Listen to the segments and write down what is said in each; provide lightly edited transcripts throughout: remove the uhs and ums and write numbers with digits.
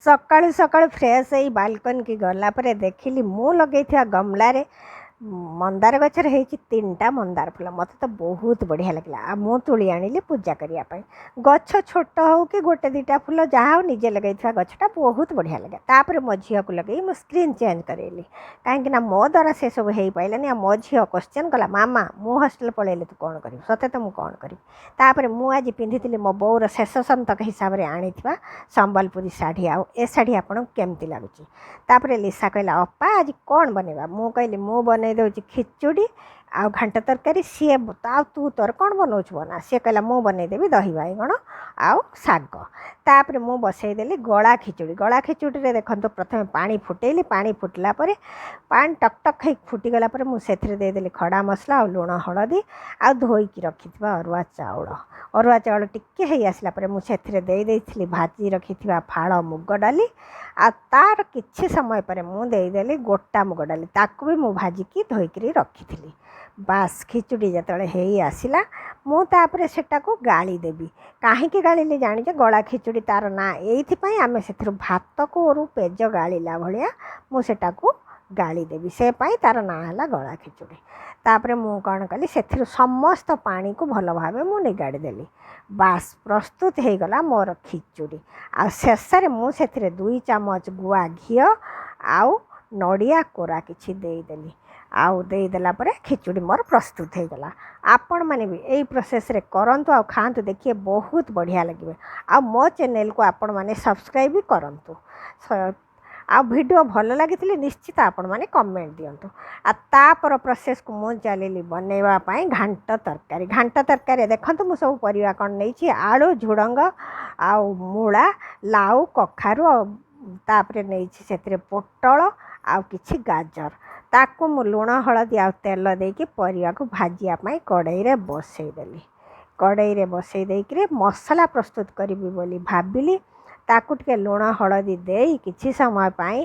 ସକାଳୁ ସକାଳୁ ଫ୍ରେଶ୍ ହେଇ ବାଲକୋନି କି ଗଲା ପରେ ଦେଖିଲି ମୁଁ ଲଗେଇଥିବା ଗମଲାରେ ମନ୍ଦାର ଗଛରେ ହେଇଛି 3ଟା ମନ୍ଦାର ଫୁଲ। ମୋତେ ତ ବହୁତ ବଢ଼ିଆ ଲାଗିଲା। ଆଉ ମୁଁ ତୁଳି ଆଣିଲି ପୂଜା କରିବା ପାଇଁ। ଗଛ ଛୋଟ ହେଉ କି ଗୋଟେ ଦୁଇଟା ଫୁଲ ଯାହା ହେଉ ନିଜେ ଲଗେଇଥିବା ଗଛଟା ବହୁତ ବଢ଼ିଆ ଲାଗେ। ତାପରେ ମୋ ଝିଅକୁ ଲଗେଇ ମୁଁ ସ୍କ୍ରିନ୍ ଚେଞ୍ଜ କରେଇଲି, କାହିଁକିନା ମୋ ଦ୍ୱାରା ସେସବୁ ହେଇପାରିଲାନି। ଆଉ ମୋ ଝିଅ କ୍ୱେଶ୍ଚନ୍ କଲା, ମାମା ମୁଁ ହଷ୍ଟେଲ ପଳେଇଲେ ତୁ କ'ଣ କରିବୁ? ସତେ ତ ମୁଁ କ'ଣ କରିବି? ତାପରେ ମୁଁ ଆଜି ପିନ୍ଧିଥିଲି ମୋ ବୋଉର ଶେଷ ସନ୍ତକ ହିସାବରେ ଆଣିଥିବା ସମ୍ବଲପୁରୀ ଶାଢ଼ୀ। ଆଉ ଏ ଶାଢ଼ୀ ଆପଣଙ୍କୁ କେମିତି ଲାଗୁଛି? ତାପରେ ଲିସା କହିଲା, ଅପା ଆଜି କ'ଣ ବନେଇବା? ମୁଁ କହିଲି, ମୁଁ ବନେଇ ଦେଉଛି ଖିଚୁଡ଼ି ଆଉ ଘାଣ୍ଟ ତରକାରୀ। ସିଏ ଆଉ ତୁ ତୋର କ'ଣ ବନାଉଛୁ ବନା। ସିଏ କହିଲା, ମୁଁ ବନେଇଦେବି ଦହି ବାଇଗଣ ଆଉ ଶାଗ। ତାପରେ ମୁଁ ବସେଇଦେଲି ଗଳା ଖିଚୁଡ଼ି। ଗଳା ଖିଚୁଡ଼ିରେ ଦେଖନ୍ତୁ, ପ୍ରଥମେ ପାଣି ଫୁଟେଇଲି। ପାଣି ଫୁଟିଲା ପରେ ପାଣି ଟକ୍ ଟକ୍ ହେଇକି ଫୁଟିଗଲା ପରେ ମୁଁ ସେଥିରେ ଦେଇଦେଲି ଖଡ଼ା ମସଲା ଆଉ ଲୁଣ ହଳଦୀ ଆଉ ଧୋଇକି ରଖିଥିବା ଅରୁଆ ଚାଉଳ। ଅରୁଆ ଚାଉଳ ଟିକେ ହେଇ ଆସିଲା ପରେ ମୁଁ ସେଥିରେ ଦେଇଥିଲି ଭାଜି ରଖିଥିବା ଫାଳ ମୁଗ ଡାଲି। ଆଉ ତା'ର କିଛି ସମୟ ପରେ ମୁଁ ଦେଇଦେଲି ଗୋଟା ମୁଗ ଡାଲି, ତାକୁ ବି ମୁଁ ଭାଜିକି ଧୋଇକିରି ରଖିଥିଲି। ବାସ୍, ଖିଚୁଡ଼ି ଯେତେବେଳେ ହେଇ ଆସିଲା ମୁଁ ତାପରେ ସେଟାକୁ ଗାଳି ଦେବି। କାହିଁକି ଗାଳିଲି ଜାଣିଛ? ଗଳା ଖିଚୁଡ଼ି ତା'ର ନାଁ ଏଇଥିପାଇଁ, ଆମେ ସେଥିରୁ ଭାତକୁ ପେଜ ଗାଳିଲା ଭଳିଆ ମୁଁ ସେଟାକୁ ଗାଳି ଦେବି, ସେ ପାଇଁ ତା'ର ନାଁ ହେଲା ଗଳା ଖିଚୁଡ଼ି। ତାପରେ ମୁଁ କ'ଣ କଲି, ସେଥିରୁ ସମସ୍ତ ପାଣିକୁ ଭଲ ଭାବେ ମୁଁ ନିଗାଡ଼ି ଦେଲି। ବାସ୍, ପ୍ରସ୍ତୁତ ହେଇଗଲା ମୋର ଖିଚୁଡ଼ି। ଆଉ ଶେଷରେ ମୁଁ ସେଥିରେ 2 ଚାମଚ ଗୁଆ ଘିଅ ଆଉ ନଡ଼ିଆ କୋରା କିଛି ଦେଇଦେଲି। ଆଉ ଦେଇଦେଲା ପରେ ଖିଚୁଡ଼ି ମୋର ପ୍ରସ୍ତୁତ ହେଇଗଲା। ଆପଣମାନେ ବି ଏଇ ପ୍ରୋସେସ୍ରେ କରନ୍ତୁ ଆଉ ଖାଆନ୍ତୁ, ଦେଖିବେ ବହୁତ ବଢ଼ିଆ ଲାଗିବ। ଆଉ ମୋ ଚ୍ୟାନେଲ୍କୁ ଆପଣମାନେ ସବସ୍କ୍ରାଇବ୍ ବି କରନ୍ତୁ। ଆଉ ଭିଡ଼ିଓ ଭଲ ଲାଗିଥିଲେ ନିଶ୍ଚିତ ଆପଣମାନେ କମେଣ୍ଟ ଦିଅନ୍ତୁ। ଆଉ ତାପର ପ୍ରୋସେସ୍କୁ ମୁଁ ଚାଲିଲି ବନେଇବା ପାଇଁ ଘାଣ୍ଟ ତରକାରୀ। ଘାଣ୍ଟ ତରକାରୀ ଦେଖନ୍ତୁ ମୁଁ ସବୁ ପରିବା କ'ଣ ନେଇଛି, ଆଳୁ, ଝୁଡ଼ଙ୍ଗ ଆଉ ମୂଳା, ଲାଉ, କଖାରୁ, ଆଉ ତାପରେ ନେଇଛି ସେଥିରେ ପୋଟଳ ଆଉ କିଛି ଗାଜର। ତାକୁ ମୁଁ ଲୁଣ ହଳଦୀ ଆଉ ତେଲ ଦେଇକି ପରିବାକୁ ଭାଜିବା ପାଇଁ କଡ଼େଇରେ ବସେଇଦେଲି। କଡ଼େଇରେ ବସେଇ ଦେଇକିରି ମସଲା ପ୍ରସ୍ତୁତ କରିବି ବୋଲି ଭାବିଲି। ତାକୁ ଟିକେ ଲୁଣ ହଳଦୀ ଦେଇ କିଛି ସମୟ ପାଇଁ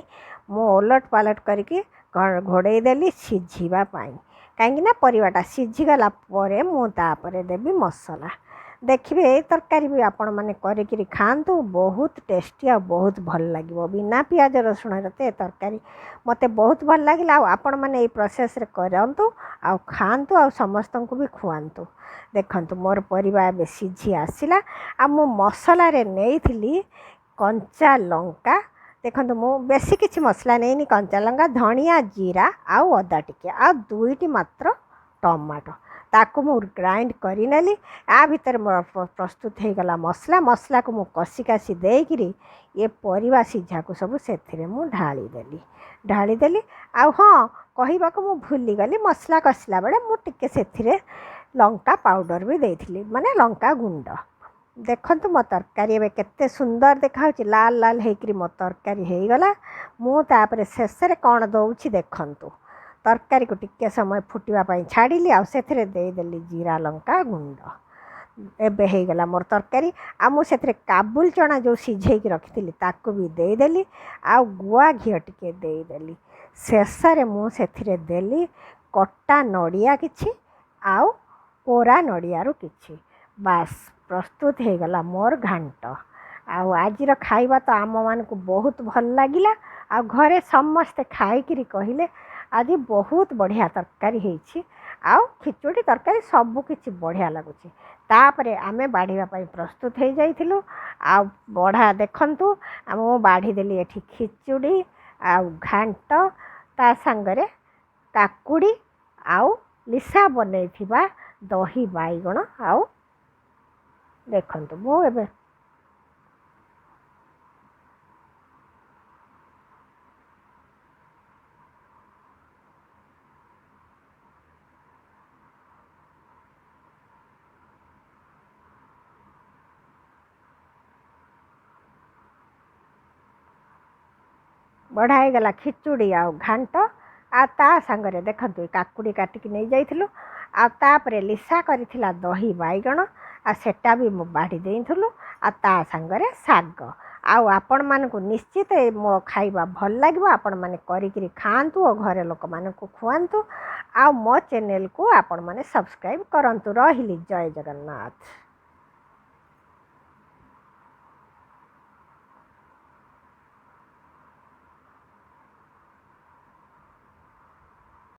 ମୁଁ ଓଲଟ ପାଲଟ କରିକି ଘୋଡ଼େଇ ଦେଲି ସିଝିବା ପାଇଁ। କାହିଁକିନା ପରିବାଟା ସିଝିଗଲା ପରେ ମୁଁ ତାପରେ ଦେବି ମସଲା। ଦେଖିବେ ଏଇ ତରକାରୀ ବି ଆପଣମାନେ କରିକିରି ଖାଆନ୍ତୁ, ବହୁତ ଟେଷ୍ଟି ଆଉ ବହୁତ ଭଲ ଲାଗିବ। ବିନା ପିଆଜ ରସୁଣରେ ତ ଏ ତରକାରୀ ମୋତେ ବହୁତ ଭଲ ଲାଗିଲା। ଆଉ ଆପଣମାନେ ଏଇ ପ୍ରୋସେସ୍ରେ କରନ୍ତୁ ଆଉ ଖାଆନ୍ତୁ ଆଉ ସମସ୍ତଙ୍କୁ ବି ଖୁଆନ୍ତୁ। ଦେଖନ୍ତୁ ମୋର ପରିବା ଏବେ ସିଝି ଆସିଲା। ଆଉ ମୁଁ ମସଲାରେ ନେଇଥିଲି କଞ୍ଚା ଲଙ୍କା। ଦେଖନ୍ତୁ ମୁଁ ବେଶୀ କିଛି ମସଲା ନେଇନି, କଞ୍ଚା ଲଙ୍କା, ଧନିଆ, ଜିରା ଆଉ ଅଦା ଟିକେ, ଆଉ 2ଟି ମାତ୍ର ଟମାଟୋ। ତାକୁ ମୁଁ ଗ୍ରାଇଣ୍ଡ କରିନେଲି। ଆ ଭିତରେ ମୋର ପ୍ରସ୍ତୁତ ହେଇଗଲା ମସଲା। ମସଲାକୁ ମୁଁ କଷି କାଷି ଦେଇକିରି ଏ ପରିବା ସିଝାକୁ ସବୁ ସେଥିରେ ମୁଁ ଢାଳିଦେଲି। ଆଉ ହଁ, କହିବାକୁ ମୁଁ ଭୁଲିଗଲି, ମସଲା କଷିଲା ବେଳେ ମୁଁ ଟିକେ ସେଥିରେ ଲଙ୍କା ପାଉଡ଼ର ବି ଦେଇଥିଲି, ମାନେ ଲଙ୍କା ଗୁଣ୍ଡ। ଦେଖନ୍ତୁ ମୋ ତରକାରୀ ଏବେ କେତେ ସୁନ୍ଦର ଦେଖାହେଉଛି, ଲାଲ ଲାଲ ହେଇକିରି ମୋ ତରକାରୀ ହେଇଗଲା। ମୁଁ ତାପରେ ଶେଷରେ କ'ଣ ଦେଉଛି ଦେଖନ୍ତୁ, ତରକାରୀକୁ ଟିକେ ସମୟ ଫୁଟିବା ପାଇଁ ଛାଡ଼ିଲି ଆଉ ସେଥିରେ ଦେଇଦେଲି ଜିରା ଲଙ୍କା ଗୁଣ୍ଡ। ଏବେ ହେଇଗଲା ମୋର ତରକାରୀ। ଆଉ ମୁଁ ସେଥିରେ କାବୁଲ ଚଣା ଯେଉଁ ସିଝେଇକି ରଖିଥିଲି ତାକୁ ବି ଦେଇଦେଲି ଆଉ ଗୁଆ ଘିଅ ଟିକେ ଦେଇଦେଲି। ଶେଷରେ ମୁଁ ସେଥିରେ ଦେଲି କଟା ନଡ଼ିଆ କିଛି ଆଉ କୋରା ନଡ଼ିଆରୁ କିଛି। ବାସ୍, ପ୍ରସ୍ତୁତ ହେଇଗଲା ମୋର ଘାଣ୍ଟ। ଆଉ ଆଜିର ଖାଇବା ତ ଆମମାନଙ୍କୁ ବହୁତ ଭଲ ଲାଗିଲା। ଆଉ ଘରେ ସମସ୍ତେ ଖାଇକିରି କହିଲେ ଆଜି ବହୁତ ବଢ଼ିଆ ତରକାରୀ ହେଇଛି। ଆଉ ଖିଚୁଡ଼ି ତରକାରୀ ସବୁକିଛି ବଢ଼ିଆ ଲାଗୁଛି। ତାପରେ ଆମେ ବାଢ଼ିବା ପାଇଁ ପ୍ରସ୍ତୁତ ହେଇଯାଇଥିଲୁ। ଆଉ ବଢ଼ା ଦେଖନ୍ତୁ, ମୁଁ ବାଢ଼ିଦେଲି ଏଠି ଖିଚୁଡ଼ି ଆଉ ଘାଣ୍ଟ, ତା ସାଙ୍ଗରେ କାକୁଡ଼ି ଆଉ ଲିସା ବନେଇଥିବା ଦହି ବାଇଗଣ। ଆଉ ଦେଖନ୍ତୁ ମୁଁ ଏବେ ବଢ଼ା ହେଇଗଲା ଖିଚୁଡ଼ି ଆଉ ଘାଣ୍ଟ। ଆଉ ତା ସାଙ୍ଗରେ ଦେଖନ୍ତୁ କାକୁଡ଼ି କାଟିକି ନେଇଯାଇଥିଲୁ। ଆଉ ତାପରେ ଲିସା କରିଥିଲା ଦହି ବାଇଗଣ, ଆଉ ସେଟା ବି ମୁଁ ବାଢ଼ି ଦେଇଥିଲୁ। ଆଉ ତା ସାଙ୍ଗରେ ଶାଗ। ଆଉ ଆପଣମାନଙ୍କୁ ନିଶ୍ଚିତ ମୋ ଖାଇବା ଭଲ ଲାଗିବ। ଆପଣମାନେ କରିକିରି ଖାଆନ୍ତୁ ଓ ଘରେ ଲୋକମାନଙ୍କୁ ଖୁଆନ୍ତୁ। ଆଉ ମୋ ଚ୍ୟାନେଲ୍କୁ ଆପଣମାନେ ସବସ୍କ୍ରାଇବ୍ କରନ୍ତୁ। ରହିଲି, ଜୟ ଜଗନ୍ନାଥ।